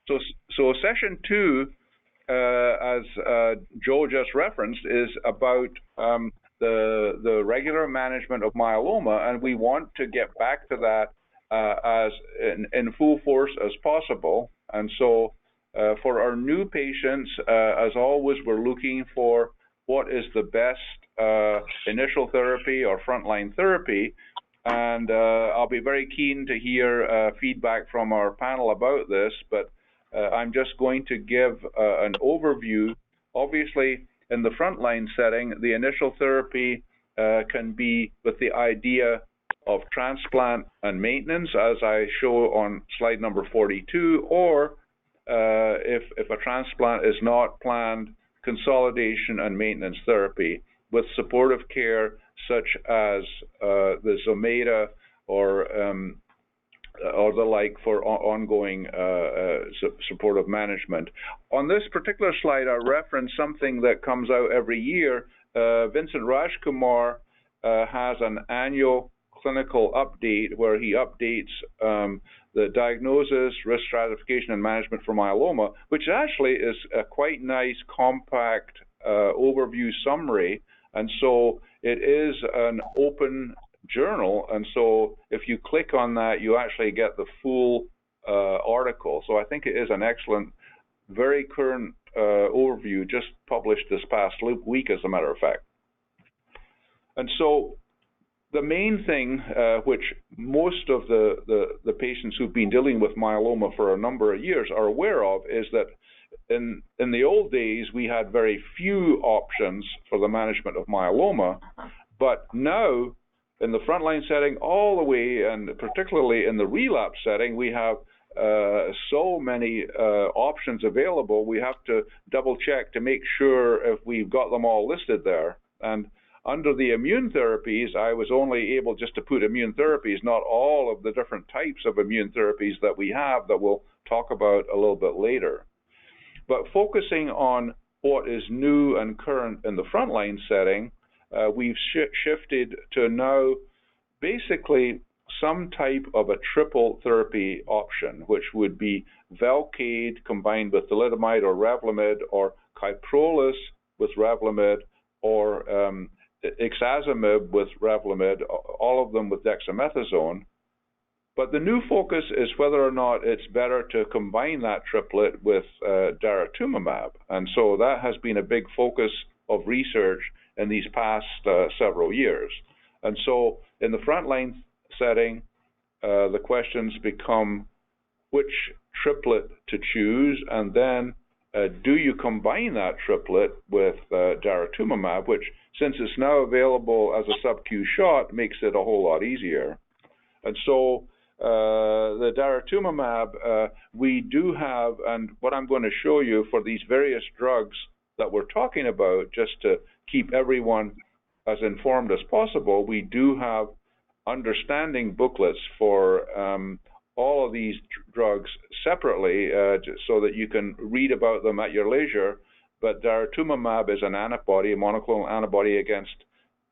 So session 2, as Joe just referenced, is about the regular management of myeloma, and we want to get back to that as in full force as possible. And so for our new patients, as always, we're looking for what is the best initial therapy or frontline therapy. And I'll be very keen to hear feedback from our panel about this, but I'm just going to give an overview. Obviously, in the frontline setting, the initial therapy can be with the idea of transplant and maintenance, as I show on slide number 42, or if a transplant is not planned, consolidation and maintenance therapy with supportive care such as the Zometa or the like for ongoing supportive management. On this particular slide, I reference something that comes out every year. Vincent Rajkumar has an annual clinical update where he updates the diagnosis, risk stratification, and management for myeloma, which actually is a quite nice, compact overview summary. And so it is an open journal, and so if you click on that, you actually get the full article. So I think it is an excellent, very current overview, just published this past week, as a matter of fact. And so the main thing which most of the patients who've been dealing with myeloma for a number of years are aware of is that in the old days, we had very few options for the management of myeloma, but now in the frontline setting all the way, and particularly in the relapse setting, we have so many options available. We have to double check to make sure if we've got them all listed there. And under the immune therapies, I was only able just to put immune therapies, not all of the different types of immune therapies that we have that we'll talk about a little bit later. But focusing on what is new and current in the frontline setting, we've shifted to now basically some type of a triple therapy option, which would be Velcade combined with thalidomide or Revlimid, or Kyprolis with Revlimid, or ixazomib with Revlimid, all of them with dexamethasone. But the new focus is whether or not it's better to combine that triplet with daratumumab. And so that has been a big focus of research in these past several years. And so in the frontline setting, the questions become which triplet to choose, and then do you combine that triplet with daratumumab, which, since it's now available as a sub-Q shot, makes it a whole lot easier. And so the daratumumab, we do have, and what I'm going to show you for these various drugs that we're talking about, just to keep everyone as informed as possible, we do have understanding booklets for all of these drugs separately so that you can read about them at your leisure. But daratumumab is an antibody, a monoclonal antibody against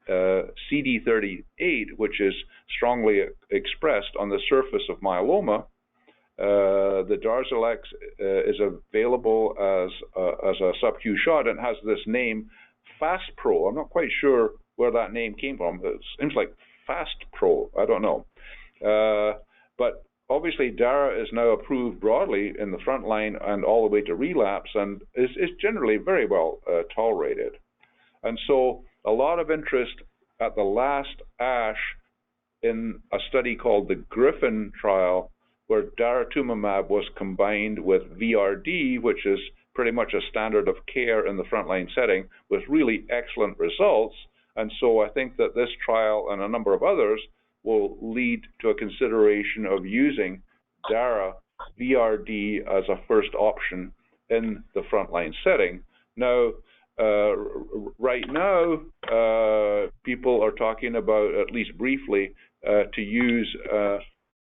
CD38, which is strongly expressed on the surface of myeloma. The Darzalex is available as a sub-Q shot and has this name FastPro. I'm not quite sure where that name came from. It seems like FastPro. I don't know. But obviously, Dara is now approved broadly in the front line and all the way to relapse, and is generally very well tolerated. And so a lot of interest at the last ASH in a study called the Griffin trial, where daratumumab was combined with VRD, which is pretty much a standard of care in the frontline setting, with really excellent results. And so I think that this trial and a number of others will lead to a consideration of using Dara VRD as a first option in the frontline setting. Now, right now, people are talking about, at least briefly, to use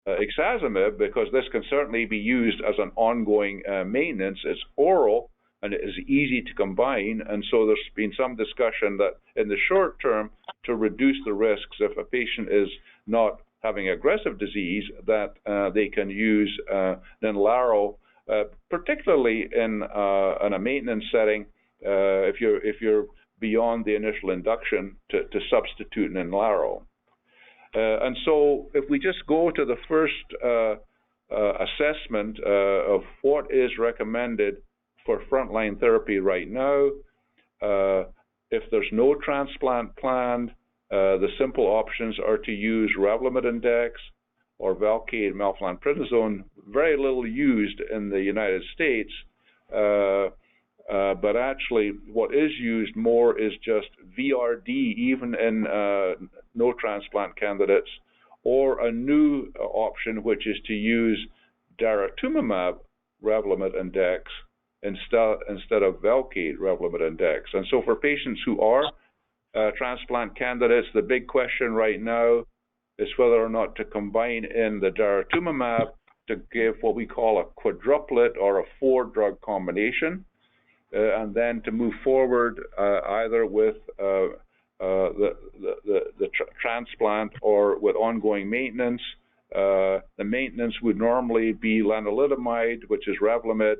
ixazomib, because this can certainly be used as an ongoing maintenance. It's oral and it is easy to combine, and so there's been some discussion that in the short term, to reduce the risks if a patient is not having aggressive disease, that they can use Ninlaro particularly in a maintenance setting, if you're beyond the initial induction to substitute an Enlaro. And so if we just go to the first assessment of what is recommended for frontline therapy right now, if there's no transplant planned, the simple options are to use Revlimid Index or Velcade methylprednisolone, very little used in the United States, but actually what is used more is just VRD, even in no transplant candidates, or a new option, which is to use daratumumab Revlimid Index instead of Velcade Revlimid Index. And so for patients who are transplant candidates, the big question right now is whether or not to combine in the daratumumab to give what we call a quadruplet or a 4-drug combination, and then to move forward either with the transplant or with ongoing maintenance. The maintenance would normally be lenalidomide, which is Revlimid,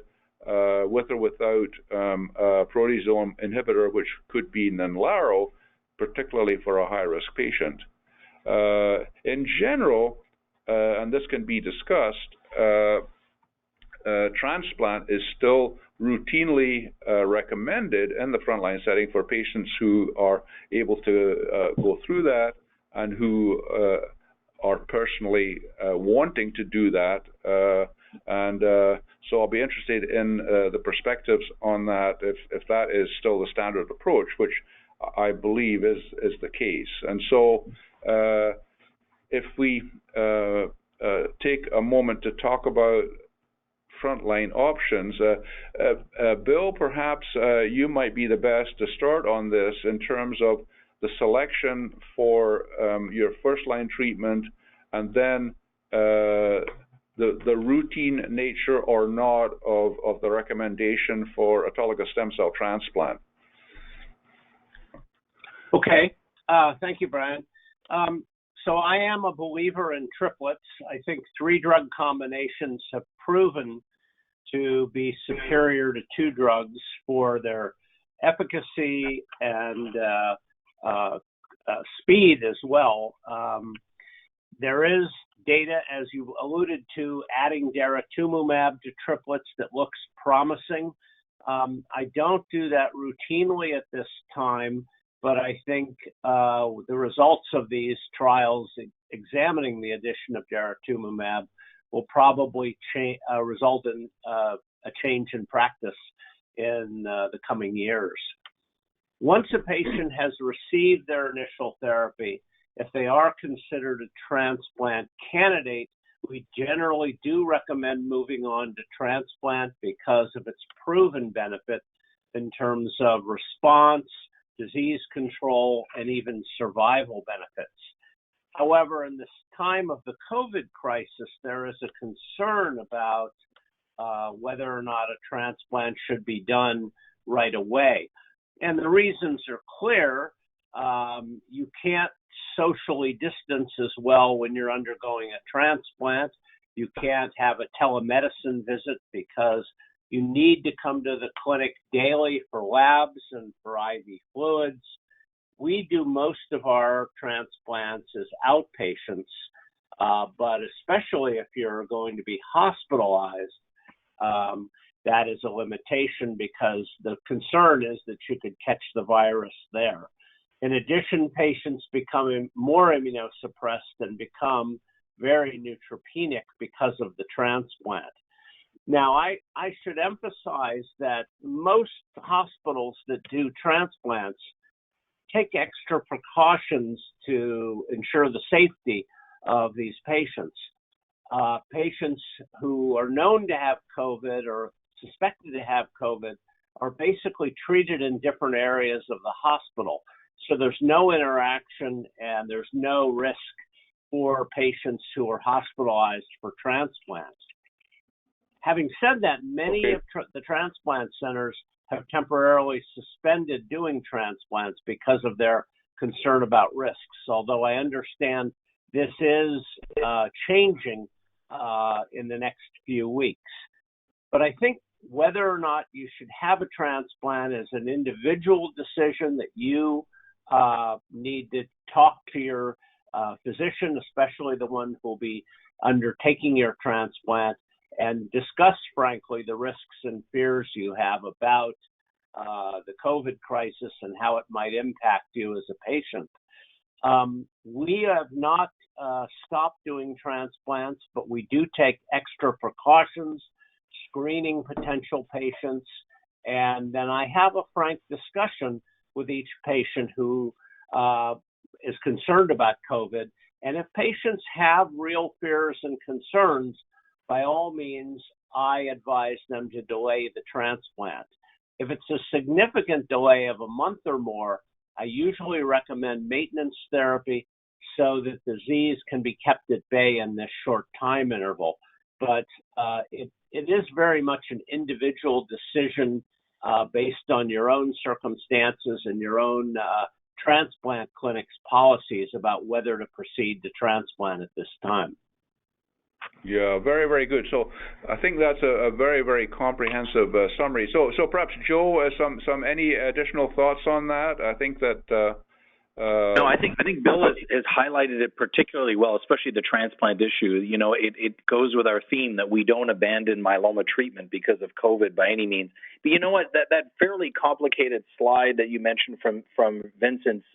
with or without a proteasome inhibitor, which could be Enlaro, particularly for a high-risk patient. In general, and this can be discussed, transplant is still routinely recommended in the frontline setting for patients who are able to go through that and who are personally wanting to do that. So I'll be interested in the perspectives on that if that is still the standard approach, which I believe is the case. And so if we take a moment to talk about frontline options, Bill, perhaps you might be the best to start on this in terms of the selection for your first-line treatment, and then the routine nature or not of the recommendation for autologous stem cell transplant. Okay, thank you, Brian. So I am a believer in triplets. I think 3-drug combinations have proven to be superior to 2 drugs for their efficacy and speed as well. There is data, as you alluded to, adding daratumumab to triplets that looks promising. I don't do that routinely at this time, but I think the results of these trials examining the addition of daratumumab will probably result in a change in practice in the coming years. Once a patient has received their initial therapy, if they are considered a transplant candidate, we generally do recommend moving on to transplant because of its proven benefit in terms of response, disease control, and even survival benefits. However, in this time of the COVID crisis, there is a concern about whether or not a transplant should be done right away. And the reasons are clear. You can't socially distance as well when you're undergoing a transplant. You can't have a telemedicine visit because you need to come to the clinic daily for labs and for IV fluids. We do most of our transplants as outpatients, but especially if you're going to be hospitalized, that is a limitation because the concern is that you could catch the virus there. In addition, patients become more immunosuppressed and become very neutropenic because of the transplant. Now, I should emphasize that most hospitals that do transplants take extra precautions to ensure the safety of these patients. Patients who are known to have COVID or suspected to have COVID are basically treated in different areas of the hospital. So there's no interaction and there's no risk for patients who are hospitalized for transplants. Having said that, many of the transplant centers have temporarily suspended doing transplants because of their concern about risks, although I understand this is changing in the next few weeks. But I think whether or not you should have a transplant is an individual decision that you need to talk to your physician, especially the one who will be undertaking your transplant, and discuss, frankly, the risks and fears you have about the COVID crisis and how it might impact you as a patient. We have not stopped doing transplants, but we do take extra precautions, screening potential patients, and then I have a frank discussion with each patient who is concerned about COVID. And if patients have real fears and concerns, by all means, I advise them to delay the transplant. If it's a significant delay of a month or more, I usually recommend maintenance therapy so that the disease can be kept at bay in this short time interval. But it is very much an individual decision based on your own circumstances and your own transplant clinic's policies about whether to proceed to transplant at this time. Yeah, very, very good. So I think that's a very, very comprehensive summary. So perhaps Joe, any additional thoughts on that? I think that. No, I think Bill has highlighted it particularly well, especially the transplant issue. You know, it goes with our theme that we don't abandon myeloma treatment because of COVID by any means. But you know what? That fairly complicated slide that you mentioned from Vincent's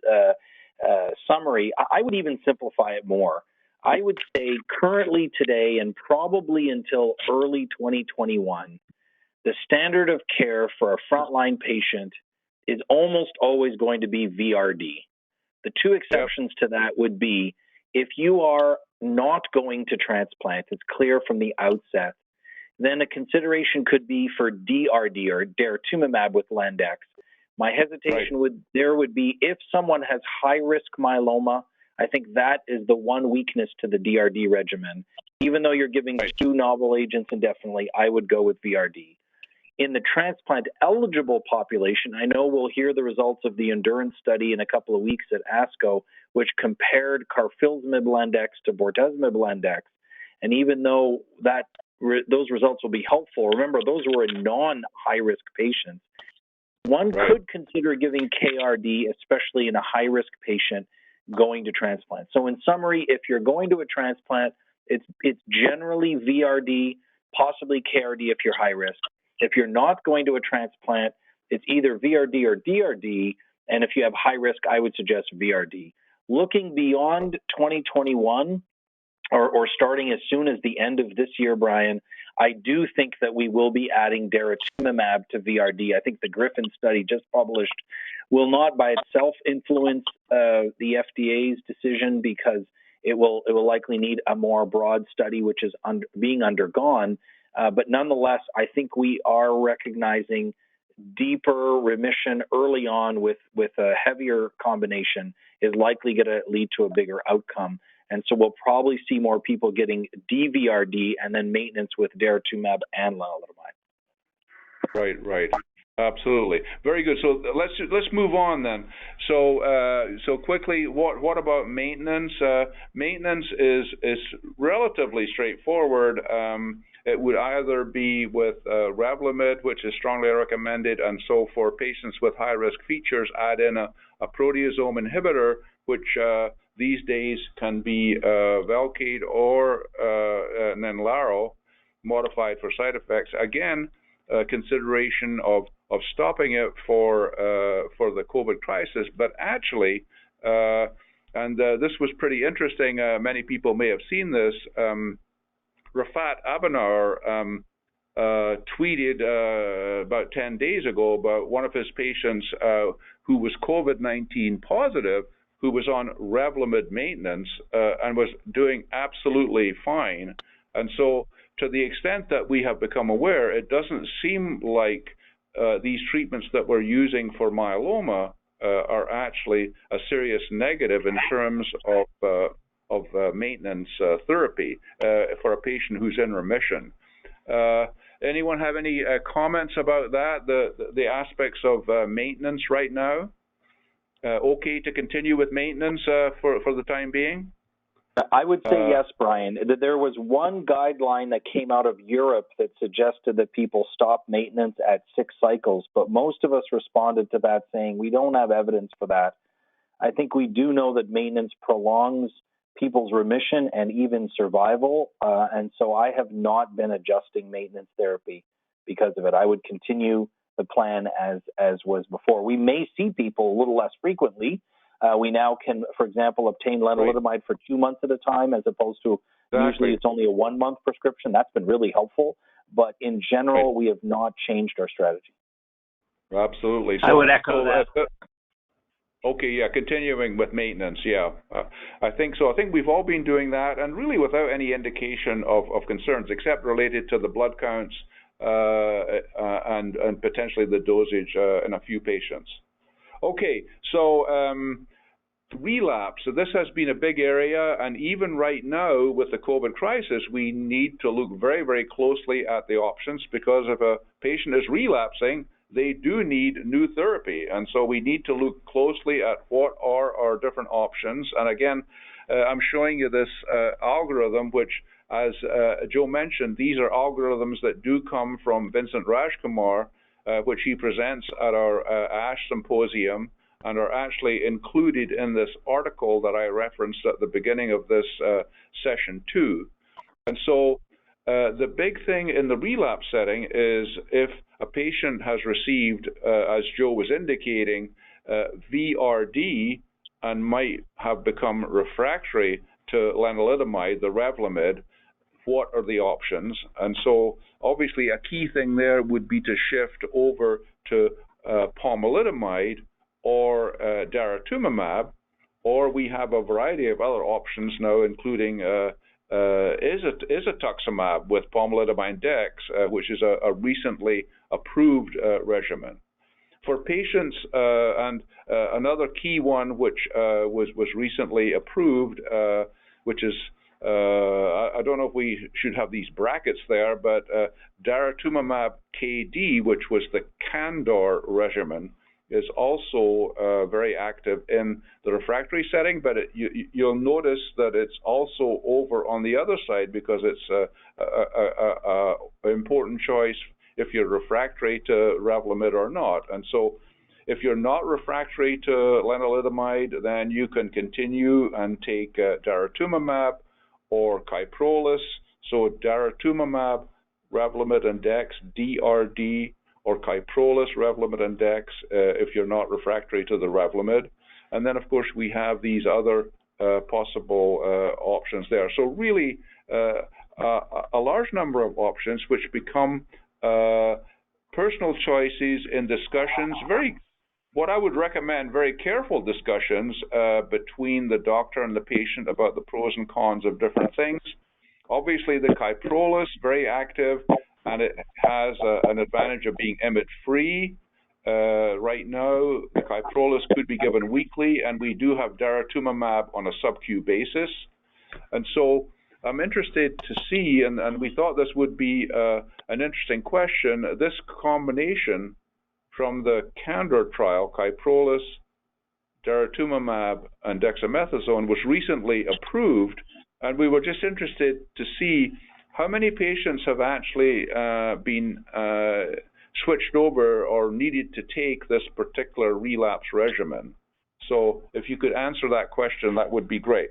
summary, I would even simplify it more. I would say currently today and probably until early 2021, the standard of care for a frontline patient is almost always going to be VRD. The two exceptions to that would be if you are not going to transplant, it's clear from the outset, then a consideration could be for DRD or daratumumab with Landex. My hesitation would be if someone has high-risk myeloma, I think that is the one weakness to the DRD regimen. Even though you're giving two novel agents indefinitely, I would go with VRD. In the transplant-eligible population, I know we'll hear the results of the Endurance study in a couple of weeks at ASCO, which compared carfilzomib Landex to bortezomib Landex. And even though those results will be helpful, remember, those were in non-high-risk patients. One could consider giving KRD, especially in a high-risk patient, going to transplant. So in summary, if you're going to a transplant, it's generally VRD, possibly KRD if you're high risk. If you're not going to a transplant, it's either VRD or DRD, and if you have high risk, I would suggest VRD. Looking beyond 2021, or starting as soon as the end of this year, Brian, I do think that we will be adding daratumumab to VRD. I think the Griffin study just published will not by itself influence the FDA's decision because it will likely need a more broad study, which is being undergone. But nonetheless, I think we are recognizing deeper remission early on with a heavier combination is likely going to lead to a bigger outcome. And so we'll probably see more people getting DVRD and then maintenance with daratumumab and lenalidomide. Right. Absolutely. Very good. So let's move on then. So quickly, what about maintenance? Maintenance is relatively straightforward. It would either be with Revlimid, which is strongly recommended, and so for patients with high-risk features, add in a proteasome inhibitor, which these days can be Velcade or Nenlaro, modified for side effects. Again, consideration of stopping it for the COVID crisis, but actually, and this was pretty interesting. Many people may have seen this. Rafat Abanar tweeted about 10 days ago about one of his patients who was COVID-19 positive, who was on Revlimid maintenance and was doing absolutely fine. And so, to the extent that we have become aware, it doesn't seem like these treatments that we're using for myeloma are actually a serious negative in terms of maintenance therapy for a patient who's in remission. Anyone have any comments about that, the aspects of maintenance right now? Okay to continue with maintenance for the time being? I would say yes, Brian. There was one guideline that came out of Europe that suggested that people stop maintenance at 6 cycles, but most of us responded to that saying we don't have evidence for that. I think we do know that maintenance prolongs people's remission and even survival, and so I have not been adjusting maintenance therapy because of it. I would continue the plan as was before. We may see people a little less frequently. We now can, for example, obtain lenalidomide for 2 months at a time as opposed to usually it's only a 1-month prescription. That's been really helpful. But in general, we have not changed our strategy. Absolutely. I would echo that. Okay, yeah, continuing with maintenance, yeah. I think so. I think we've all been doing that, and really without any indication of concerns, except related to the blood counts and potentially the dosage in a few patients. Okay, so relapse. So this has been a big area, and even right now with the COVID crisis, we need to look very, very closely at the options, because if a patient is relapsing, they do need new therapy, and so we need to look closely at what are our different options. And again, I'm showing you this algorithm, which, as Joe mentioned, these are algorithms that do come from Vincent Rajkumar, which he presents at our ASH symposium, and are actually included in this article that I referenced at the beginning of this session too. And so the big thing in the relapse setting is if a patient has received, as Joe was indicating, VRD and might have become refractory to lenalidomide, the Revlimid, what are the options? And so obviously a key thing there would be to shift over to pomalidomide or daratumumab, or we have a variety of other options now, including isatuximab with pomalidomide dex, which is a recently approved regimen. For patients, and another key one which was recently approved, which is, I don't know if we should have these brackets there, but daratumumab KD, which was the Candor regimen, is also very active in the refractory setting, but you'll notice that it's also over on the other side, because it's an important choice if you're refractory to Revlimid or not. And so if you're not refractory to lenalidomide, then you can continue and take daratumumab or Kyprolis. So daratumumab, Revlimid and Dex, DRD, or Kyprolis, Revlimid and Dex, if you're not refractory to the Revlimid. And then, of course, we have these other possible options there. So really, a large number of options which become personal choices in discussions, what I would recommend, very careful discussions between the doctor and the patient about the pros and cons of different things. Obviously, the Kyprolis, very active, and it has an advantage of being IMiD-free. Right now, the Kyprolis could be given weekly, and we do have daratumumab on a sub-Q basis. And so I'm interested to see, and we thought this would be an interesting question, this combination from the Candor trial, Kyprolis, daratumumab, and dexamethasone, was recently approved, and we were just interested to see how many patients have actually been switched over or needed to take this particular relapse regimen. So if you could answer that question, that would be great.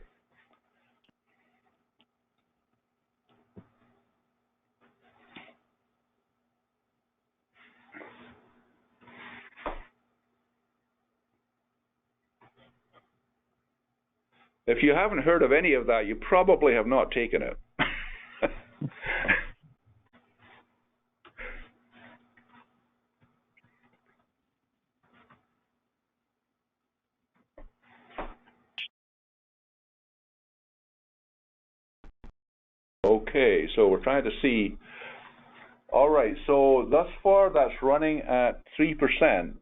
If you haven't heard of any of that, you probably have not taken it. Okay, so we're trying to see. All right, so thus far that's running at 3%.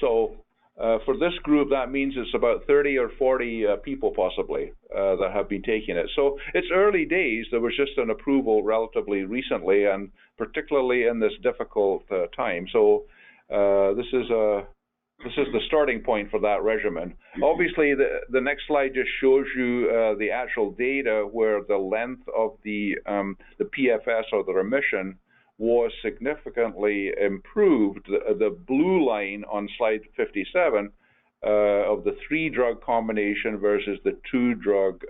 So for this group, that means it's about 30 or 40 people possibly that have been taking it. So it's early days. There was just an approval relatively recently, and particularly in this difficult time. So this is this is the starting point for that regimen. Obviously, the next slide just shows you the actual data where the length of the PFS or the remission was significantly improved. The blue line on slide 57 of the 3-drug combination versus the 2-drug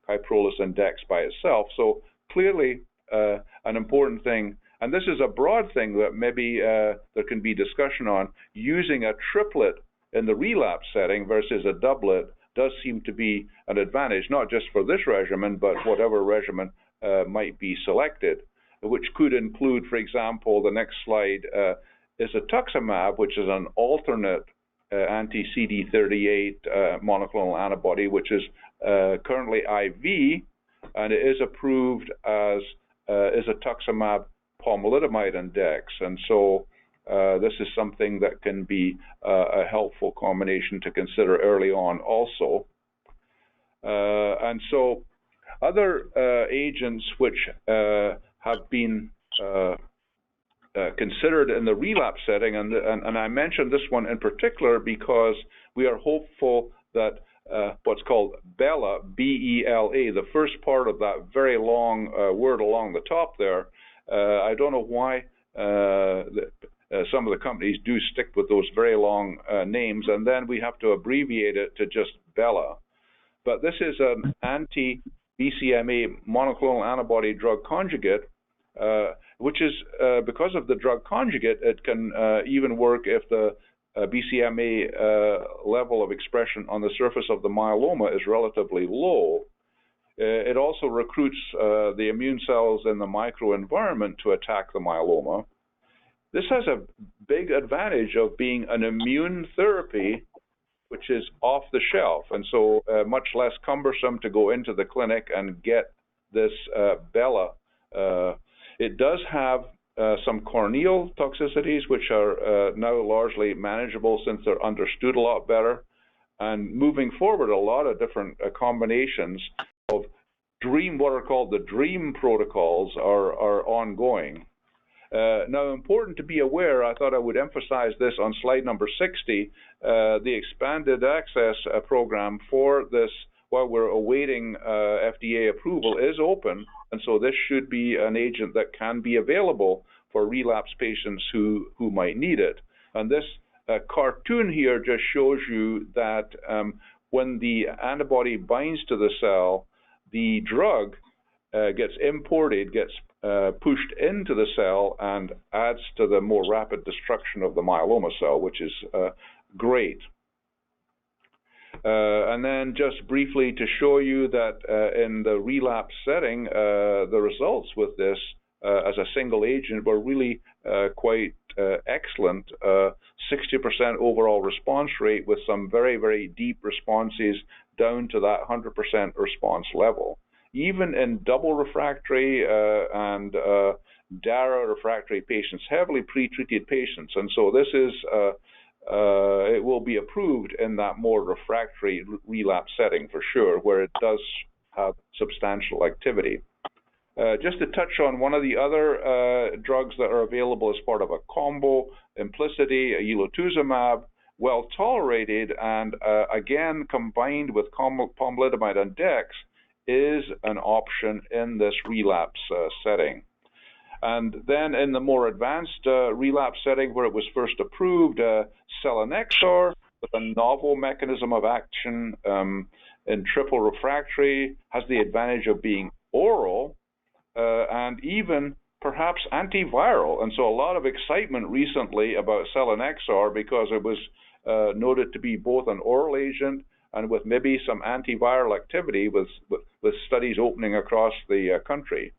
Kyprolis and Dex by itself. So clearly an important thing, and this is a broad thing that maybe there can be discussion on, using a triplet in the relapse setting versus a doublet does seem to be an advantage, not just for this regimen, but whatever regimen might be selected, which could include, for example, the next slide is elotuzimab, which is an alternate anti-CD38 monoclonal antibody, which is currently IV, and it is approved as elotuzimab, pomalidomide, and Dex. And so this is something that can be a helpful combination to consider early on also. And so other agents which have been considered in the relapse setting, and I mentioned this one in particular because we are hopeful that what's called BELA, B-E-L-A, the first part of that very long word along the top there, I don't know why some of the companies do stick with those very long names, and then we have to abbreviate it to just BELA. But this is an anti-BCMA monoclonal antibody drug conjugate, which is, because of the drug conjugate, it can even work if the BCMA level of expression on the surface of the myeloma is relatively low. It also recruits the immune cells in the microenvironment to attack the myeloma. This has a big advantage of being an immune therapy which is off the shelf, and so much less cumbersome to go into the clinic and get this BELA. It does have some corneal toxicities, which are now largely manageable since they're understood a lot better. And moving forward, a lot of different combinations of what are called the DREAM protocols are ongoing. Now, important to be aware, I thought I would emphasize this on slide number 60, the expanded access program for this, while we're awaiting FDA approval, is open, and so this should be an agent that can be available for relapse patients who might need it. And this cartoon here just shows you that when the antibody binds to the cell, the drug gets imported, gets pushed into the cell, and adds to the more rapid destruction of the myeloma cell, which is great. And then just briefly to show you that in the relapse setting, the results with this as a single agent were really quite excellent. 60% overall response rate with some very, very deep responses down to that 100% response level. Even in double refractory and DARA refractory patients, heavily pretreated patients. And so this is, it will be approved in that more refractory relapse setting for sure, where it does have substantial activity. Just to touch on one of the other drugs that are available as part of a combo, Empliciti, elotuzimab, well tolerated, and again combined with pomalidomide and Dex, is an option in this relapse setting. And then in the more advanced relapse setting where it was first approved, selinexor, with a novel mechanism of action in triple refractory, has the advantage of being oral and even perhaps antiviral. And so a lot of excitement recently about selinexor because it was noted to be both an oral agent and with maybe some antiviral activity with studies opening across the country.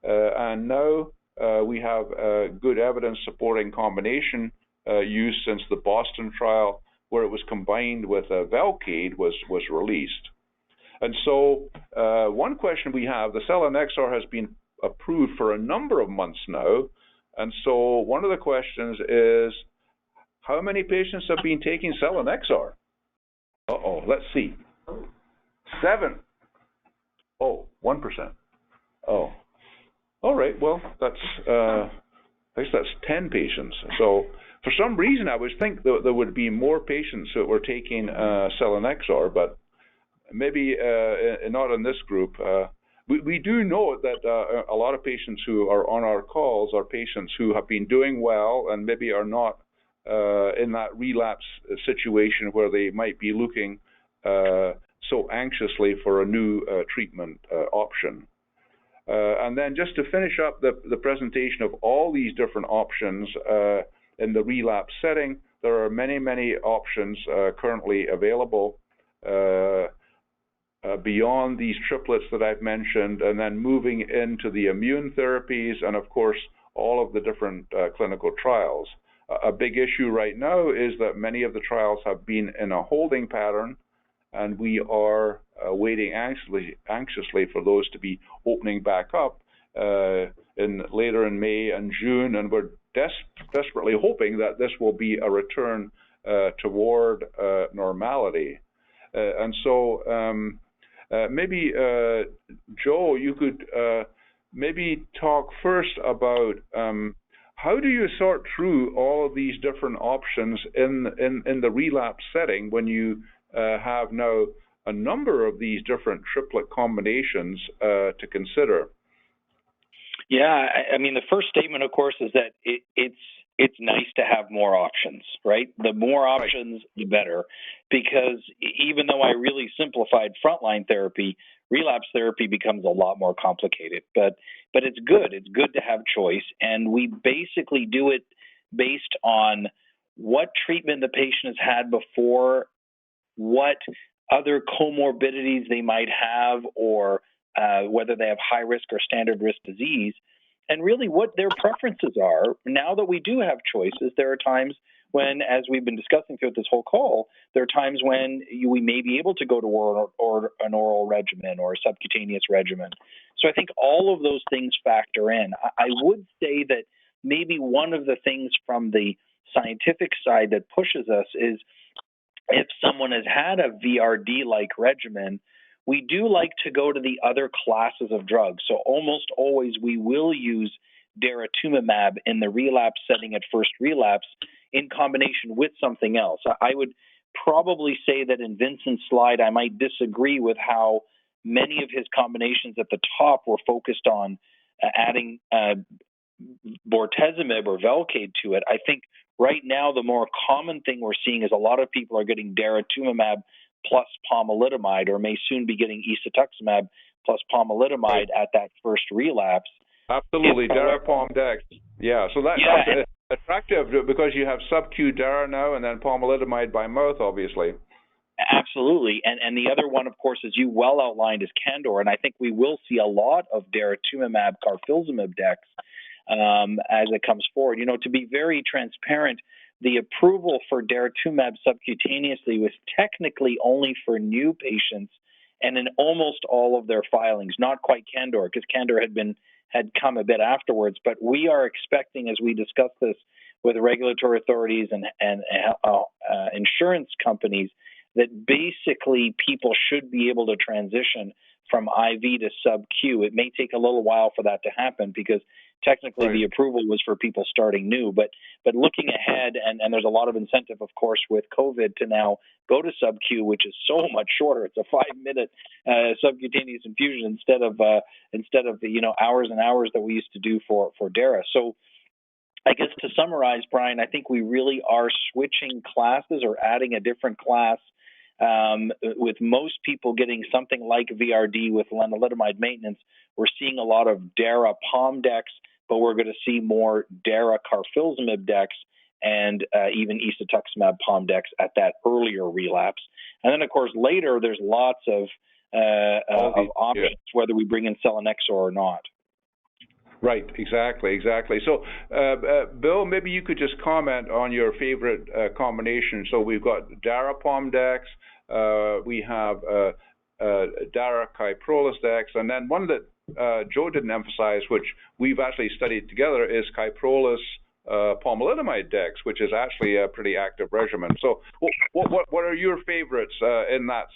And now we have good evidence supporting combination use since the Boston trial, where it was combined with Velcade was released. And so one question we have, the selinexor has been approved for a number of months now, and so one of the questions is, how many patients have been taking selinexor? Uh-oh, let's see. 7. Oh, 1%. Oh. All right, well, that's, I guess that's 10 patients. So for some reason, I would think that there would be more patients that were taking selinexor, but maybe not in this group. We do know that a lot of patients who are on our calls are patients who have been doing well and maybe are not in that relapse situation where they might be looking so anxiously for a new treatment option. And then just to finish up the presentation of all these different options in the relapse setting, there are many, many options currently available beyond these triplets that I've mentioned, and then moving into the immune therapies and, of course, all of the different clinical trials. A big issue right now is that many of the trials have been in a holding pattern, and we are waiting anxiously for those to be opening back up later in May and June, and we're desperately hoping that this will be a return toward normality. And so maybe, Joe, you could maybe talk first about how do you sort through all of these different options in the relapse setting when you have now a number of these different triplet combinations to consider? Yeah, I mean, the first statement, of course, is that it's nice to have more options, right? The more options, the better, because even though I really simplified frontline therapy, relapse therapy becomes a lot more complicated. But it's good. It's good to have choice, and we basically do it based on what treatment the patient has had before, what other comorbidities they might have, or whether they have high risk or standard risk disease, and really what their preferences are. Now that we do have choices, there are times when, as we've been discussing throughout this whole call, there are times when we may be able to go to an oral regimen or a subcutaneous regimen. So I think all of those things factor in. I would say that maybe one of the things from the scientific side that pushes us is if someone has had a VRD-like regimen, we do like to go to the other classes of drugs. So almost always we will use daratumumab in the relapse setting at first relapse in combination with something else. I would probably say that in Vincent's slide, I might disagree with how many of his combinations at the top were focused on adding bortezomib or Velcade to it. I think right now the more common thing we're seeing is a lot of people are getting daratumumab plus pomalidomide, or may soon be getting isatuximab plus pomalidomide at that first relapse. Absolutely, Dara-Pom-Dex. Yeah, so that's attractive because you have sub-Q Dara now and then pomalidomide by mouth, obviously. Absolutely, and the other one, of course, as you well outlined, is Candor, and I think we will see a lot of daratumumab carfilzomib Dex as it comes forward. You know, to be very transparent, the approval for daratumumab subcutaneously was technically only for new patients, and in almost all of their filings, not quite Candor, because Candor had come a bit afterwards. But we are expecting, as we discuss this with regulatory authorities and insurance companies, that basically people should be able to transition from IV to sub-Q. It may take a little while for that to happen because technically the approval was for people starting new. But looking ahead, and there's a lot of incentive, of course, with COVID to now go to sub-Q, which is so much shorter. It's a 5-minute subcutaneous infusion instead of the hours and hours that we used to do for Dara. So I guess to summarize, Brian, I think we really are switching classes or adding a different class. With most people getting something like VRD with lenalidomide maintenance, we're seeing a lot of Dara-Pom-Dex, but we're going to see more Dara-Carfilzomib Dex and even isatuximab-Pom-Dex at that earlier relapse. And then, of course, later there's lots of options, whether we bring in selinexor or not. Right, exactly. So, Bill, maybe you could just comment on your favorite combination. So we've got Dara-Pom-Dex, we have Dara-Kyprolis Dex, and then one that Joe didn't emphasize, which we've actually studied together, is Kyprolis pomalidomide Dex, which is actually a pretty active regimen. So what are your favorites in that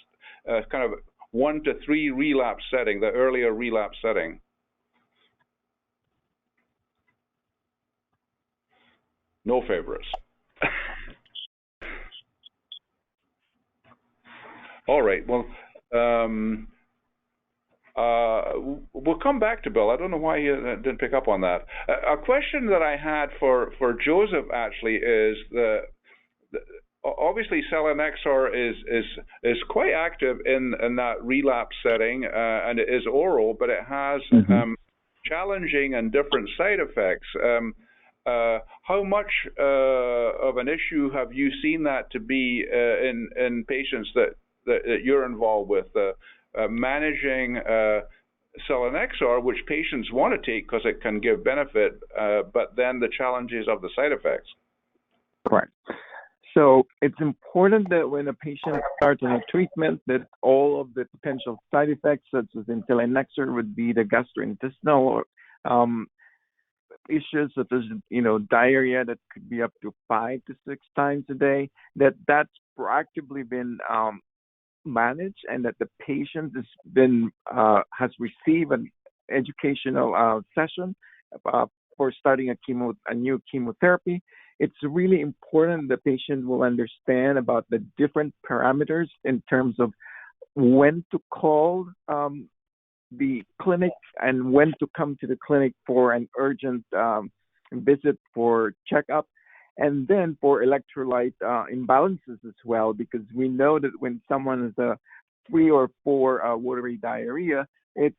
kind of 1 to 3 relapse setting, the earlier relapse setting? No favorites. All right. Well, we'll come back to Bill. I don't know why you didn't pick up on that. A question that I had for Joseph actually is obviously selinexor is quite active in that relapse setting, and it is oral, but it has challenging and different side effects. How much of an issue have you seen that to be in patients that you're involved with, managing selinexor, which patients want to take because it can give benefit, but then the challenges of the side effects? Correct. So it's important that when a patient starts on a treatment, that all of the potential side effects, such as in selinexor, would be the gastrointestinal issues, such as diarrhea that could be up to 5 to 6 times a day. That's proactively been managed, and that the patient has received an educational session for starting a new chemotherapy. It's really important the patient will understand about the different parameters in terms of when to call the clinic and when to come to the clinic for an urgent visit for checkup, and then for electrolyte imbalances as well, because we know that when someone has a 3 or 4 watery diarrhea, it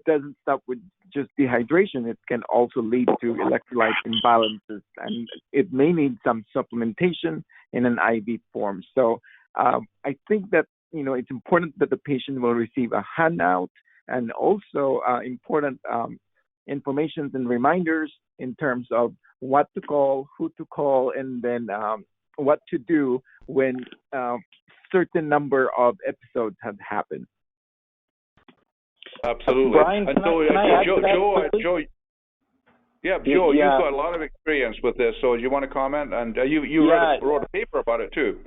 doesn't stop with just dehydration. It can also lead to electrolyte imbalances, and it may need some supplementation in an IV form. So I think that it's important that the patient will receive a handout, and also important information and reminders in terms of what to call, who to call, and then what to do when certain number of episodes have happened. Absolutely. Brian, and so, Joe, you've got a lot of experience with this, so you want to comment? And you wrote a paper about it too.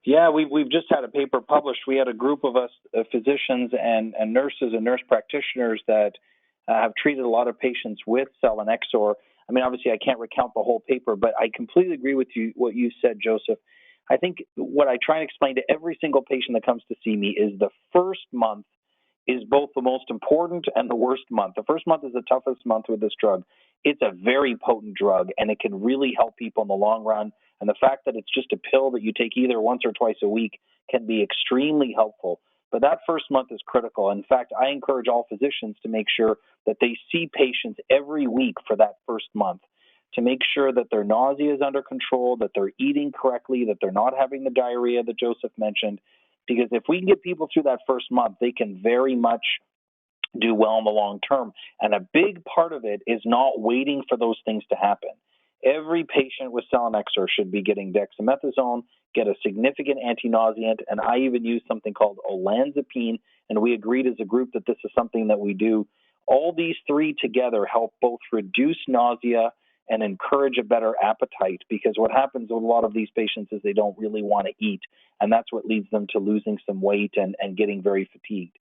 Yeah, we've just had a paper published. We had a group of us, physicians and nurses and nurse practitioners that have treated a lot of patients with selinexor. I mean, obviously, I can't recount the whole paper, but I completely agree with you, what you said, Joseph. I think what I try and explain to every single patient that comes to see me is the first month is both the most important and the worst month. The first month is the toughest month with this drug. It's a very potent drug, and it can really help people in the long run. And the fact that it's just a pill that you take either once or twice a week can be extremely helpful. But that first month is critical. In fact, I encourage all physicians to make sure that they see patients every week for that first month, to make sure that their nausea is under control, that they're eating correctly, that they're not having the diarrhea that Joseph mentioned. Because if we can get people through that first month, they can very much do well in the long term. And a big part of it is not waiting for those things to happen. Every patient with selinexor should be getting dexamethasone, get a significant anti-nauseant, and I even use something called olanzapine, and we agreed as a group that this is something that we do. All these three together help both reduce nausea and encourage a better appetite, because what happens with a lot of these patients is they don't really want to eat, and that's what leads them to losing some weight and getting very fatigued.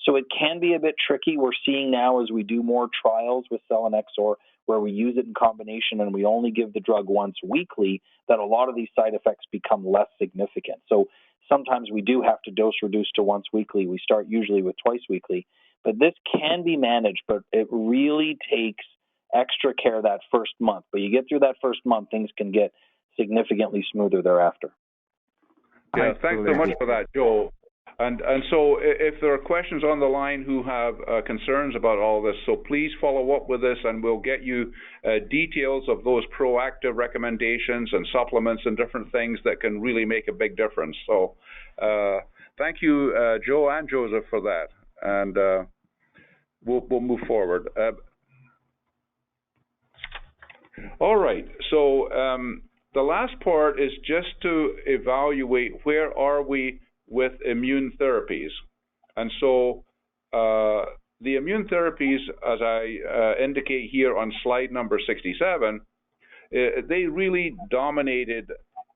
So it can be a bit tricky. We're seeing now as we do more trials with selinexor where we use it in combination and we only give the drug once weekly, that a lot of these side effects become less significant. So sometimes we do have to dose reduce to once weekly. We start usually with twice weekly. But this can be managed, but it really takes extra care that first month. But you get through that first month, things can get significantly smoother thereafter. Yeah, thanks so much for that, Joe. And so if there are questions on the line who have concerns about all this, so please follow up with us and we'll get you details of those proactive recommendations and supplements and different things that can really make a big difference. So thank you, Joe and Joseph, for that. And we'll move forward. All right, so the last part is just to evaluate where are we with immune therapies. And so the immune therapies, as I indicate here on slide number 67, they really dominated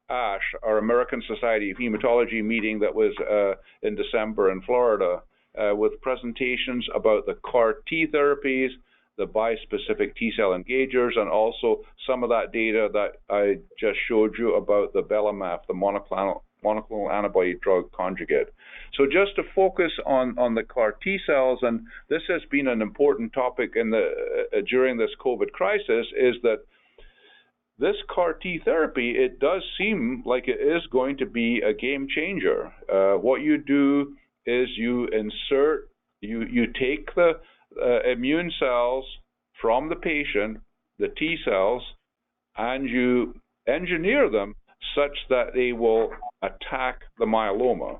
ASH, our American Society of Hematology meeting that was in December in Florida, with presentations about the CAR T therapies, the bispecific T-cell engagers, and also some of that data that I just showed you about the belamaf, the monoclonal antibody drug conjugate. So just to focus on the CAR T cells, and this has been an important topic in during this COVID crisis, is that this CAR T therapy, it does seem like it is going to be a game changer. What you do is you take the immune cells from the patient, the T cells, and you engineer them such that they will attack the myeloma.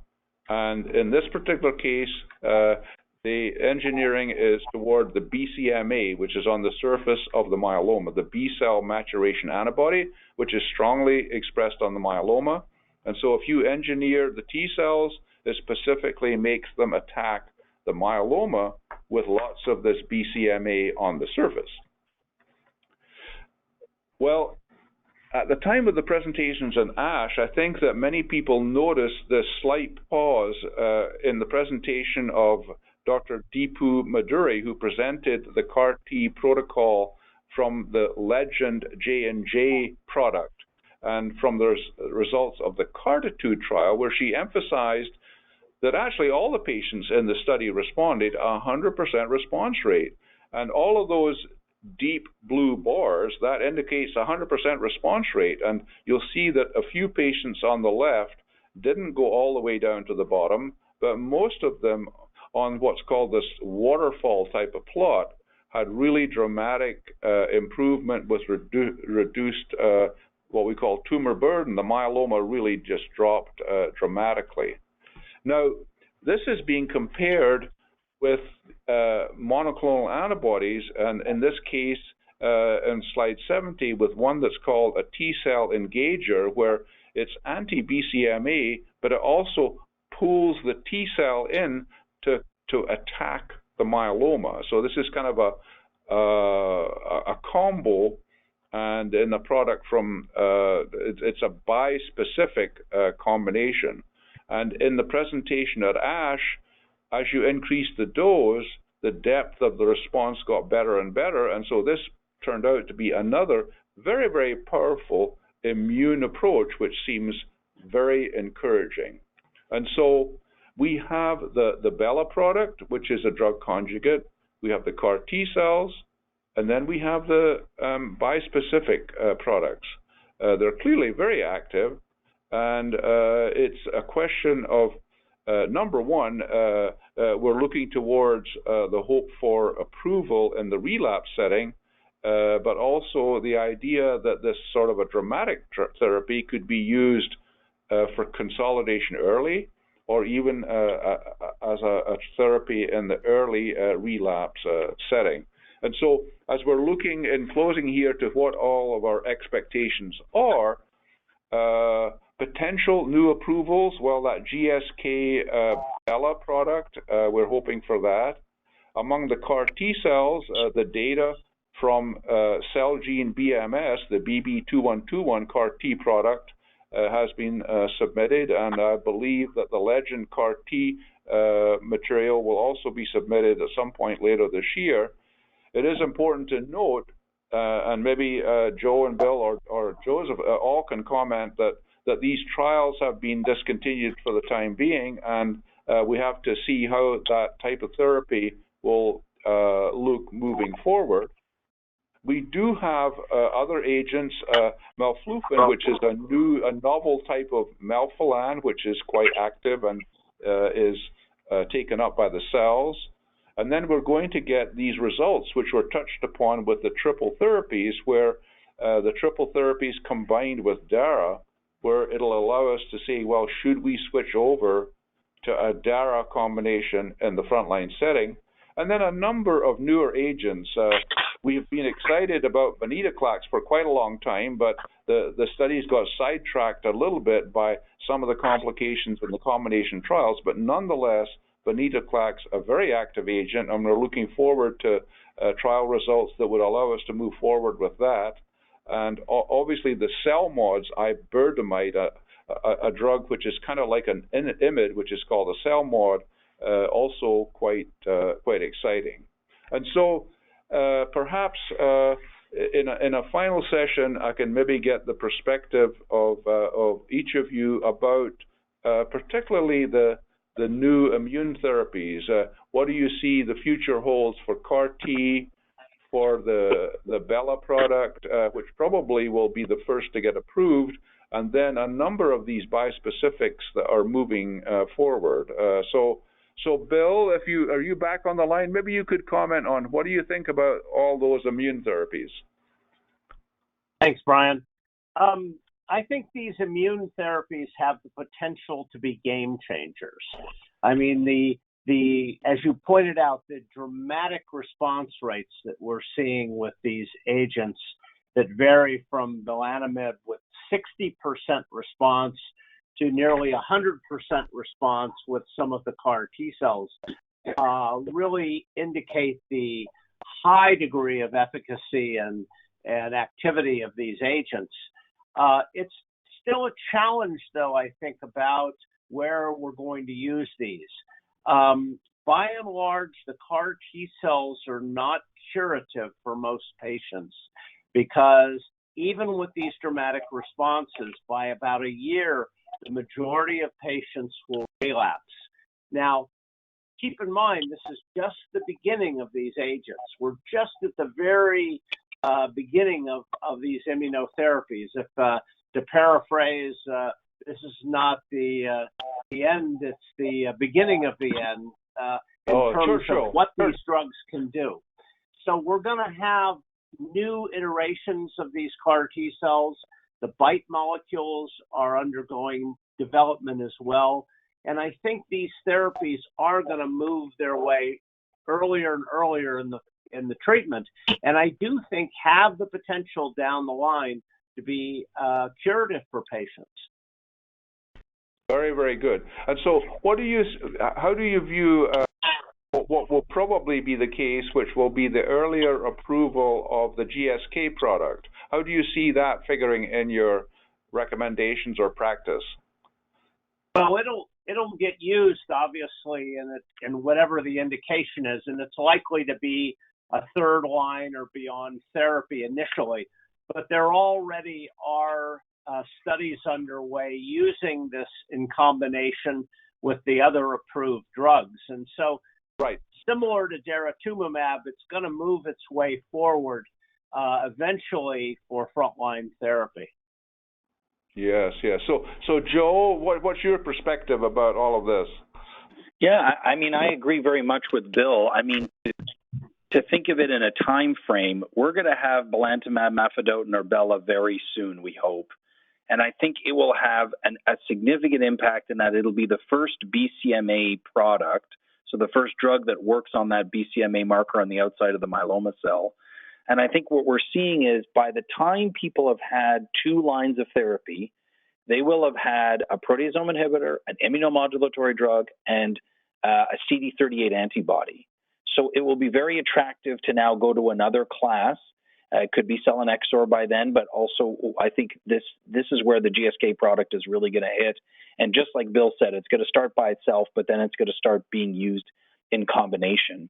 And in this particular case, the engineering is toward the BCMA, which is on the surface of the myeloma, the B-cell maturation antibody, which is strongly expressed on the myeloma. And so if you engineer the T cells, it specifically makes them attack the myeloma with lots of this BCMA on the surface. Well, at the time of the presentations in ASH, I think that many people noticed this slight pause in the presentation of Dr. Deepu Maduri, who presented the CAR T protocol from the Legend J&J product and from the results of the CARTITUDE trial, where she emphasized that actually all the patients in the study responded, 100% response rate. And all of those deep blue bars, that indicates 100% response rate. And you'll see that a few patients on the left didn't go all the way down to the bottom, but most of them on what's called this waterfall type of plot had really dramatic improvement with reduced what we call tumor burden. The myeloma really just dropped dramatically. Now, this is being compared with monoclonal antibodies, and in this case, in slide 70, with one that's called a T-cell engager, where it's anti-BCMA, but it also pulls the T-cell in to attack the myeloma. So this is kind of a combo, and in the product from, it's a bispecific combination. And in the presentation at ASH, as you increase the dose, the depth of the response got better and better, and so this turned out to be another very, very powerful immune approach, which seems very encouraging. And so we have the Bella product, which is a drug conjugate, we have the CAR T cells, and then we have the bispecific products. They're clearly very active, and it's a question of number one, we're looking towards the hope for approval in the relapse setting, but also the idea that this sort of a dramatic therapy could be used for consolidation early, or even as a therapy in the early relapse setting. And so as we're looking in closing here to what all of our expectations are, potential new approvals, well, that GSK Bella product, we're hoping for that. Among the CAR T cells, the data from Celgene BMS, the BB2121 CAR T product, has been submitted, and I believe that the Legend CAR T material will also be submitted at some point later this year. It is important to note, and maybe Joe and Bill or Joseph all can comment, that these trials have been discontinued for the time being, and we have to see how that type of therapy will look moving forward. We do have other agents, melflufen, which is a novel type of melphalan, which is quite active and is taken up by the cells. And then we're going to get these results, which were touched upon with the triple therapies, where the triple therapies combined with DARA, where it'll allow us to say, well, should we switch over to a DARA combination in the frontline setting? And then a number of newer agents. We've been excited about venetoclax for quite a long time, but the studies got sidetracked a little bit by some of the complications in the combination trials, but nonetheless, venetoclax, a very active agent, and we're looking forward to trial results that would allow us to move forward with that. And obviously the cell mods, iberdomide, a drug which is kind of like an IMiD, which is called a cell mod, also quite exciting. And so perhaps in a final session, I can maybe get the perspective of each of you about particularly the new immune therapies. What do you see the future holds for CAR T, for the Bella product, which probably will be the first to get approved, and then a number of these bispecifics that are moving forward. So Bill, are you back on the line? Maybe you could comment on what do you think about all those immune therapies? Thanks, Brian. I think these immune therapies have the potential to be game changers. I mean, as you pointed out, the dramatic response rates that we're seeing with these agents that vary from belantamab with 60% response to nearly 100% response with some of the CAR T cells really indicate the high degree of efficacy and activity of these agents. It's still a challenge, though, I think, about where we're going to use these. By and large, the CAR T cells are not curative for most patients because even with these dramatic responses, by about a year, the majority of patients will relapse. Now, keep in mind, this is just the beginning of these agents. We're just at the very beginning of these immunotherapies. If to paraphrase, this is not the end, it's the beginning of the end in terms of what these drugs can do. So we're going to have new iterations of these CAR T cells. The BiTE molecules are undergoing development as well. And I think these therapies are going to move their way earlier and earlier in the treatment. And I do think have the potential down the line to be curative for patients. Very, very good. And so how do you view what will probably be the case, which will be the earlier approval of the GSK product? How do you see that figuring in your recommendations or practice? Well, it'll get used, obviously, in whatever the indication is, and it's likely to be a third line or beyond therapy initially. But there already are studies underway using this in combination with the other approved drugs. And so, similar to daratumumab, it's going to move its way forward eventually for frontline therapy. Yes. So Joe, what's your perspective about all of this? Yeah, I mean, I agree very much with Bill. I mean, to think of it in a time frame, we're going to have belantamab mafodotin or Bella very soon, we hope. And I think it will have a significant impact in that it'll be the first BCMA product, so the first drug that works on that BCMA marker on the outside of the myeloma cell. And I think what we're seeing is by the time people have had 2 lines of therapy, they will have had a proteasome inhibitor, an immunomodulatory drug, and a CD38 antibody. So it will be very attractive to now go to another class. It could be selinexor by then, but also I think this is where the GSK product is really going to hit. And just like Bill said, it's going to start by itself, but then it's going to start being used in combination.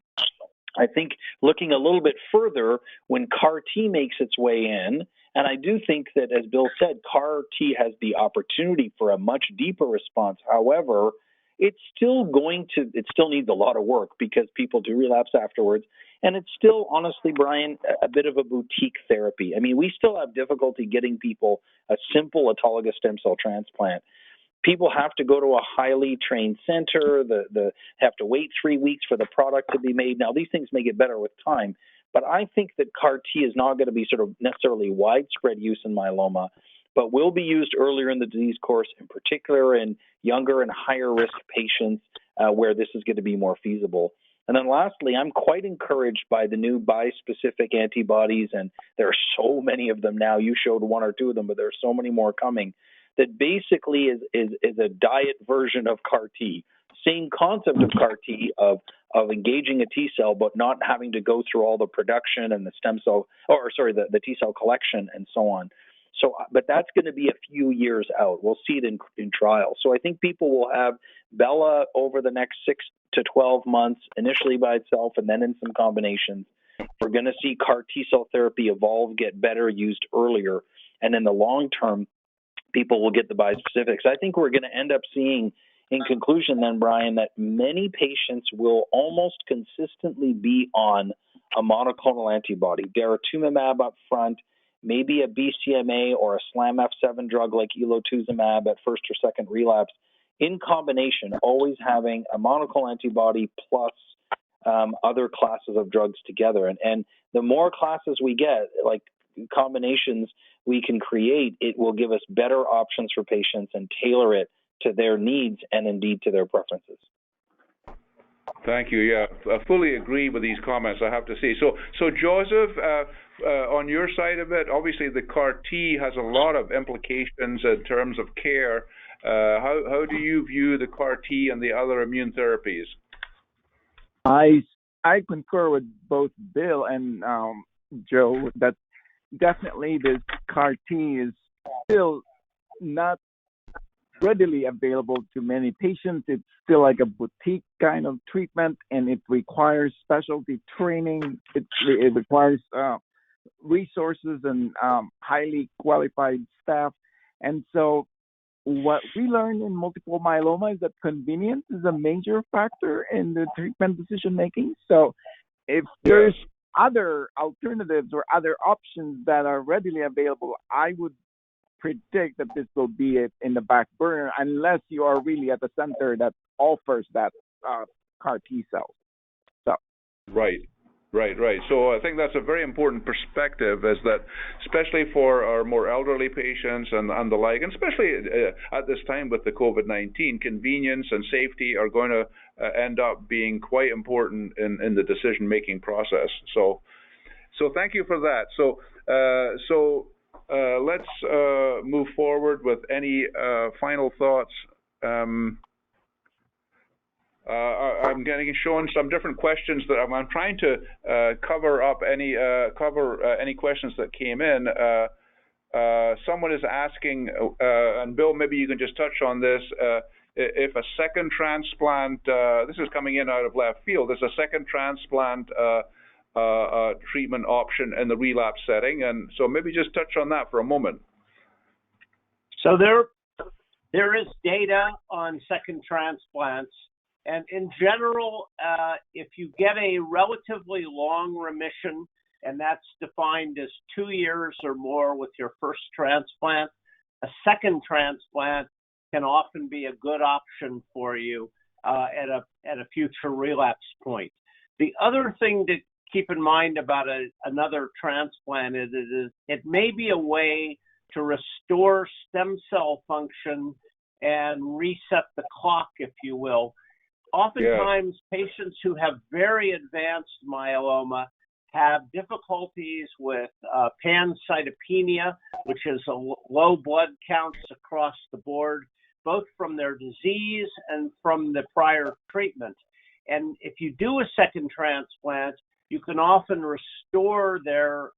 I think looking a little bit further, when CAR T makes its way in, and I do think that, as Bill said, CAR T has the opportunity for a much deeper response. However, it still needs a lot of work because people do relapse afterwards. And it's still, honestly, Brian, a bit of a boutique therapy. I mean, we still have difficulty getting people a simple autologous stem cell transplant. People have to go to a highly trained center. Have to wait 3 weeks for the product to be made. Now, these things may get better with time, but I think that CAR T is not going to be sort of necessarily widespread use in myeloma, but will be used earlier in the disease course, in particular in younger and higher risk patients where this is going to be more feasible. And then lastly, I'm quite encouraged by the new bispecific antibodies, and there are so many of them now. You showed 1 or 2 of them, but there are so many more coming. That basically is a diet version of CAR T. Same concept of CAR T of engaging a T cell, but not having to go through all the production and the the T cell collection and so on. So, but that's going to be a few years out. We'll see it in trials. So I think people will have Bella over the next 6 to 12 months, initially by itself and then in some combinations. We're going to see CAR T cell therapy evolve, get better, used earlier. And in the long term, people will get the bispecifics. I think we're going to end up seeing, in conclusion then, Brian, that many patients will almost consistently be on a monoclonal antibody, daratumumab up front, maybe a BCMA or a SLAMF7 drug like elotuzimab at first or second relapse, in combination, always having a monoclonal antibody plus other classes of drugs together. And the more classes we get, like combinations we can create, it will give us better options for patients and tailor it to their needs and indeed to their preferences. Thank you. Yeah, I fully agree with these comments, I have to say. So Joseph, on your side of it, obviously the CAR T has a lot of implications in terms of care. How do you view the CAR T and the other immune therapies? I concur with both Bill and Joe that definitely this CAR T is still not readily available to many patients. It's still like a boutique kind of treatment, and it requires specialty training. It requires resources and highly qualified staff. And so what we learned in multiple myeloma is that convenience is a major factor in the treatment decision making. So if there's other alternatives or other options that are readily available, I would predict that this will be in the back burner unless you are really at the center that offers that CAR T cells. So. Right. So I think that's a very important perspective, is that especially for our more elderly patients and the like, and especially at this time with the COVID-19, convenience and safety are going to end up being quite important in the decision-making process. So thank you for that. So let's move forward with any final thoughts. I'm getting shown some different questions that I'm trying to cover any questions that came in. Someone is asking, and Bill, maybe you can just touch on this. If a second transplant, this is coming in out of left field, is a second transplant treatment option in the relapse setting, and so maybe just touch on that for a moment. So there is data on second transplants, and in general, if you get a relatively long remission, and that's defined as 2 years or more with your first transplant, a second transplant can often be a good option for you at a future relapse point. The other thing to keep in mind about another transplant is it may be a way to restore stem cell function and reset the clock, if you will. Oftentimes, patients who have very advanced myeloma have difficulties with pancytopenia, which is low blood counts across the board, both from their disease and from the prior treatment. And if you do a second transplant, you can often restore their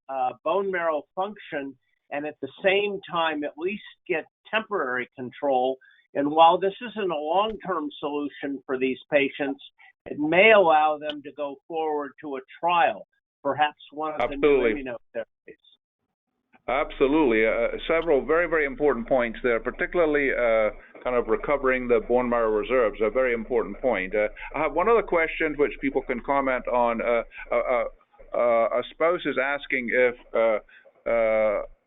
bone marrow function and at the same time at least get temporary control. And while this isn't a long-term solution for these patients, it may allow them to go forward to a trial, perhaps one of the new immunotherapies. Absolutely. Several very, very important points there, particularly kind of recovering the bone marrow reserves, a very important point. I have one other question which people can comment on. A spouse is asking if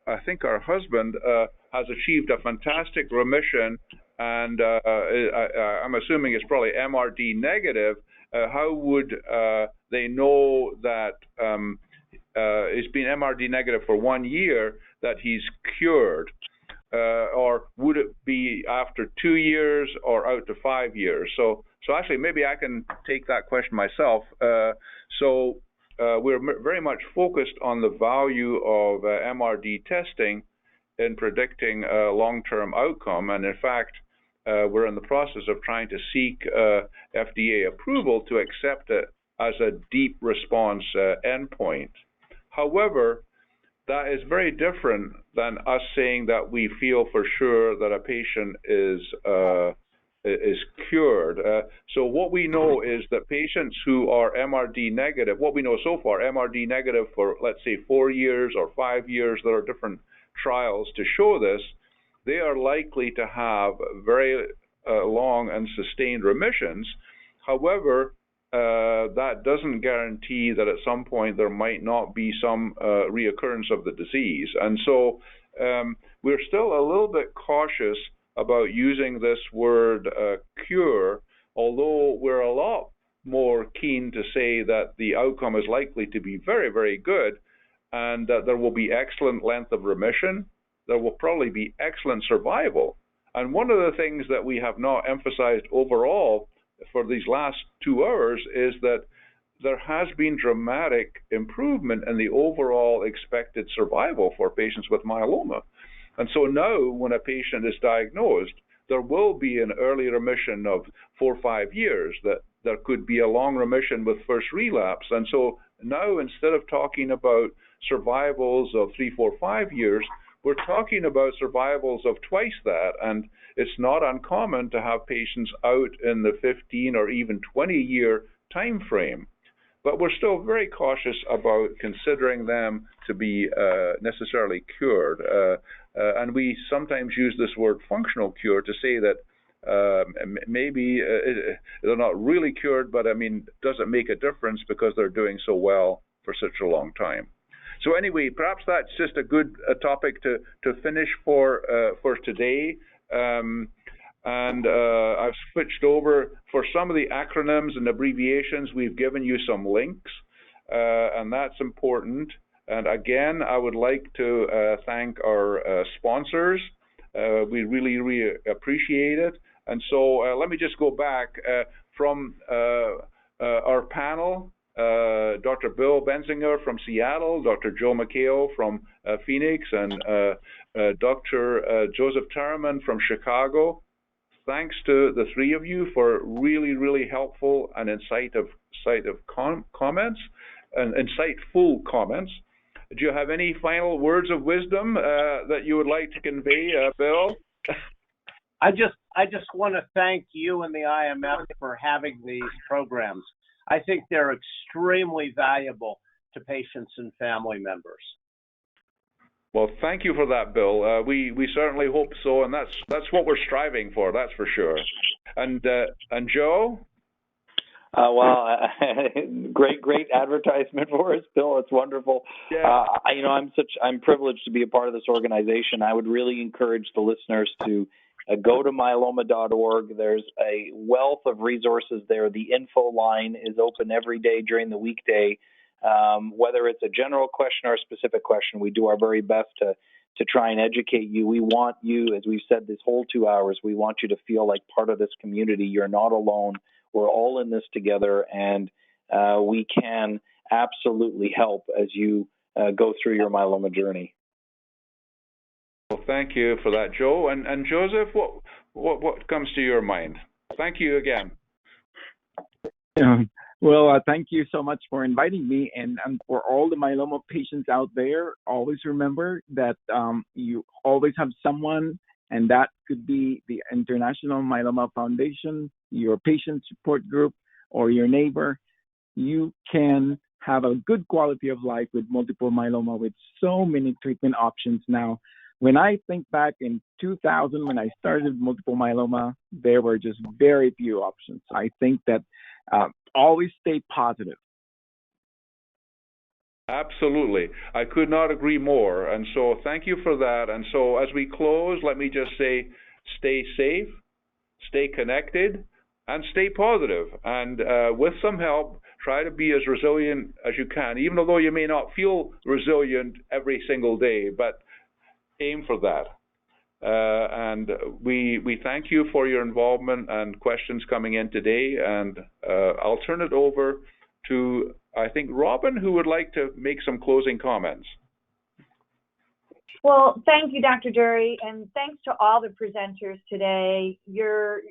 I think our husband has achieved a fantastic remission, and I'm assuming it's probably MRD negative. How would they know that it's been MRD negative for 1 year that he's cured? Or would it be after 2 years or out to 5 years? So actually, maybe I can take that question myself. We're very much focused on the value of MRD testing in predicting long-term outcome. And in fact, we're in the process of trying to seek FDA approval to accept it as a deep response endpoint. However, that is very different than us saying that we feel for sure that a patient is cured. So what we know is that patients who are MRD negative, what we know so far, MRD negative for, let's say, 4 years or 5 years, there are different trials to show this, they are likely to have very long and sustained remissions. However, that doesn't guarantee that at some point there might not be some reoccurrence of the disease. And so we're still a little bit cautious about using this word cure, although we're a lot more keen to say that the outcome is likely to be very, very good, and that there will be excellent length of remission. There will probably be excellent survival. And one of the things that we have not emphasized overall for these last 2 hours is that there has been dramatic improvement in the overall expected survival for patients with myeloma. And so now when a patient is diagnosed, there will be an early remission of 4 or 5 years, that there could be a long remission with first relapse. And so now, instead of talking about survivals of 3, 4, 5 years, we're talking about survivals of twice that. And it's not uncommon to have patients out in the 15 or even 20-year time frame. But we're still very cautious about considering them to be necessarily cured. And we sometimes use this word functional cure to say that maybe they're not really cured, but I mean, does it make a difference because they're doing so well for such a long time? So anyway, perhaps that's just a good topic to finish for today. I've switched over for some of the acronyms and abbreviations. We've given you some links, and that's important. And again, I would like to thank our sponsors. We really, really appreciate it. And so let me just go back from our panel. Dr. Bill Bensinger from Seattle, Dr. Joe Mikhael from Phoenix, and Dr. Joseph Tariman from Chicago. Thanks to the three of you for really, really helpful and insightful comments. Do you have any final words of wisdom that you would like to convey, Bill? I just want to thank you and the IMF for having these programs. I think they're extremely valuable to patients and family members. Well, thank you for that, Bill. We certainly hope so, and that's what we're striving for. That's for sure. And Joe. Great advertisement for us, Bill. It's wonderful. Yeah. I'm privileged to be a part of this organization. I would really encourage the listeners to go to myeloma.org. There's a wealth of resources there. The info line is open every day during the weekday. Whether it's a general question or a specific question, we do our very best to try and educate you. We want you, as we've said this whole 2 hours, we want you to feel like part of this community. You're not alone. We're all in this together, and we can absolutely help as you go through your myeloma journey. Well, thank you for that, Joe. And Joseph, what comes to your mind? Thank you again. Thank you so much for inviting me. And for all the myeloma patients out there, always remember that you always have someone, and that could be the International Myeloma Foundation, your patient support group, or your neighbor. You can have a good quality of life with multiple myeloma with so many treatment options now. When I think back in 2000, when I started multiple myeloma, there were just very few options. I think that always stay positive. Absolutely. I could not agree more. And so thank you for that. And so as we close, let me just say, stay safe, stay connected, and stay positive. And with some help, try to be as resilient as you can, even though you may not feel resilient every single day, but aim for that. And we thank you for your involvement and questions coming in today. And I'll turn it over to, I think, Robin, who would like to make some closing comments. Well, thank you, Dr. Durie, and thanks to all the presenters today. Your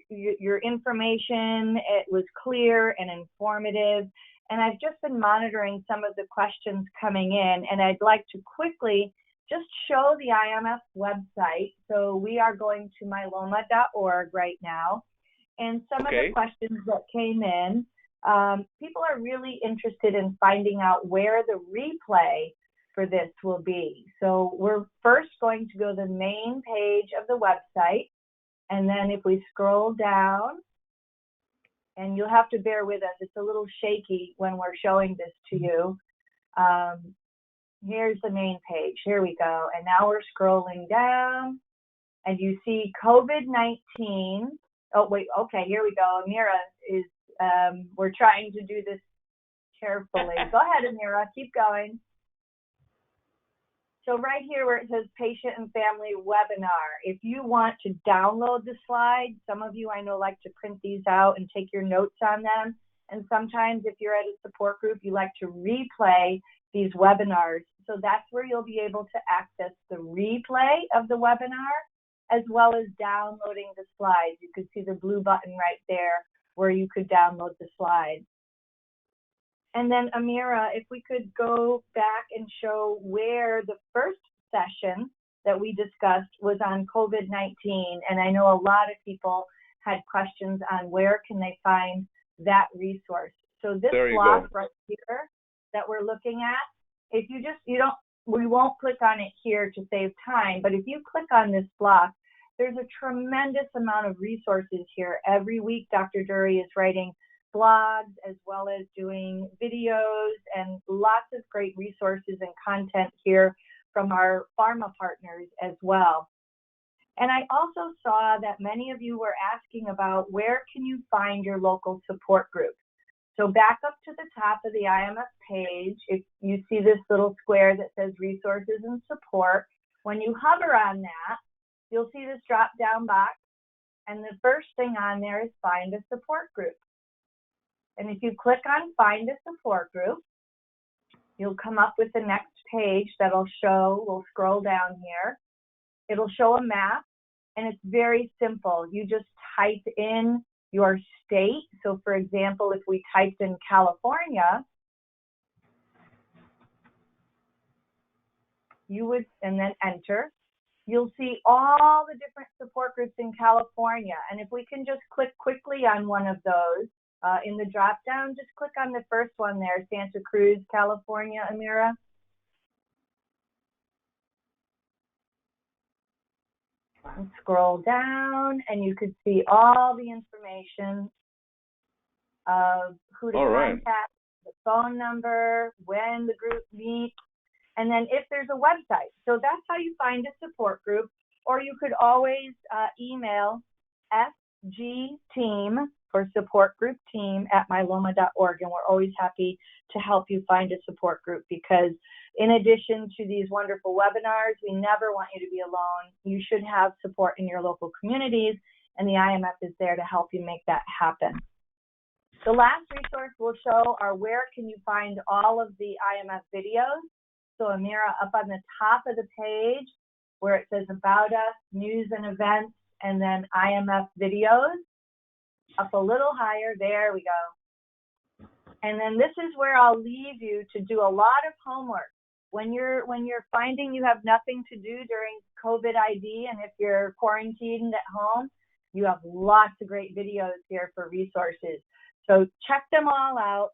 information, it was clear and informative, and I've just been monitoring some of the questions coming in, and I'd like to quickly just show the IMF website. So we are going to myeloma.org right now, and some of the questions that came in, people are really interested in finding out where the replay for this will be. So we're first going to go to the main page of the website, and then if we scroll down, and you'll have to bear with us, it's a little shaky when we're showing this to you. Here's the main page. Here we go. And now we're scrolling down, and you see COVID-19. Oh, wait, okay, here we go. Amira is, we're trying to do this carefully. Go ahead, Amira, keep going. So right here where it says Patient and Family Webinar, if you want to download the slides, some of you I know like to print these out and take your notes on them. And sometimes if you're at a support group, you like to replay these webinars. So that's where you'll be able to access the replay of the webinar, as well as downloading the slides. You can see the blue button right there where you could download the slides. And then Amira, if we could go back and show where the first session that we discussed was on COVID-19. And I know a lot of people had questions on where can they find that resource. So this block right here that we're looking at, if you just, we won't click on it here to save time, but if you click on this block, there's a tremendous amount of resources here. Every week, Dr. Durie is writing blogs as well as doing videos and lots of great resources and content here from our pharma partners as well. And I also saw that many of you were asking about where can you find your local support group. So back up to the top of the IMF page, if you see this little square that says resources and support, when you hover on that, you'll see this drop down box, and the first thing on there is find a support group. And if you click on find a support group, you'll come up with the next page that'll show, we'll scroll down here. It'll show a map, and it's very simple. You just type in your state. So for example, if we typed in California, you would, and then enter, you'll see all the different support groups in California. And if we can just click quickly on one of those, in the drop down, just click on the first one there, Santa Cruz, California, Amira. And scroll down, and you could see all the information of who to contact, the phone number, when the group meets, and then if there's a website. So that's how you find a support group, or you could always email FGteam for support group team at myeloma.org, and we're always happy to help you find a support group, because in addition to these wonderful webinars, we never want you to be alone. You should have support in your local communities, and the IMF is there to help you make that happen. The last resource we'll show are where can you find all of the IMF videos. So Amira, up on the top of the page where it says About Us, News and Events, and then IMF videos, up a little higher, there we go. And then this is where I'll leave you to do a lot of homework. When you're finding you have nothing to do during COVID ID, and if you're quarantined at home, you have lots of great videos here for resources. So check them all out.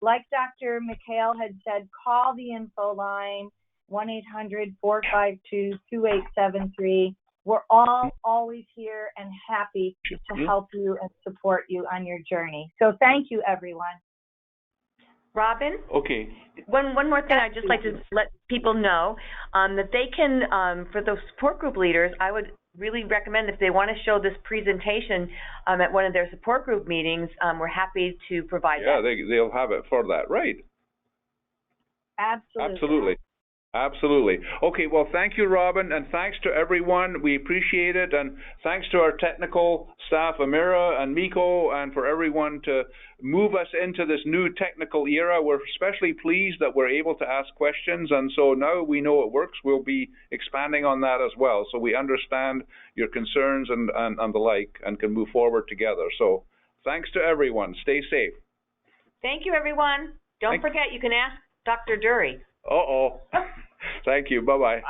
Like Dr. Mikhael had said, call the info line, 1-800-452-2873. We're all always here and happy to help you and support you on your journey. So thank you, everyone. Robin? Okay. One more thing I'd just like to let people know, that they can, for those support group leaders, I would really recommend if they want to show this presentation at one of their support group meetings, we're happy to provide that. Yeah, they'll have it for that, right? Absolutely. Absolutely. Okay, well, thank you, Robin, and thanks to everyone. We appreciate it, and thanks to our technical staff, Amira and Mikhael, and for everyone to move us into this new technical era. We're especially pleased that we're able to ask questions, and so now we know it works. We'll be expanding on that as well, so we understand your concerns and the like, and can move forward together. So thanks to everyone. Stay safe. Thank you, everyone. Don't forget, you can ask Dr. Durie. Uh-oh. Thank you. Bye-bye.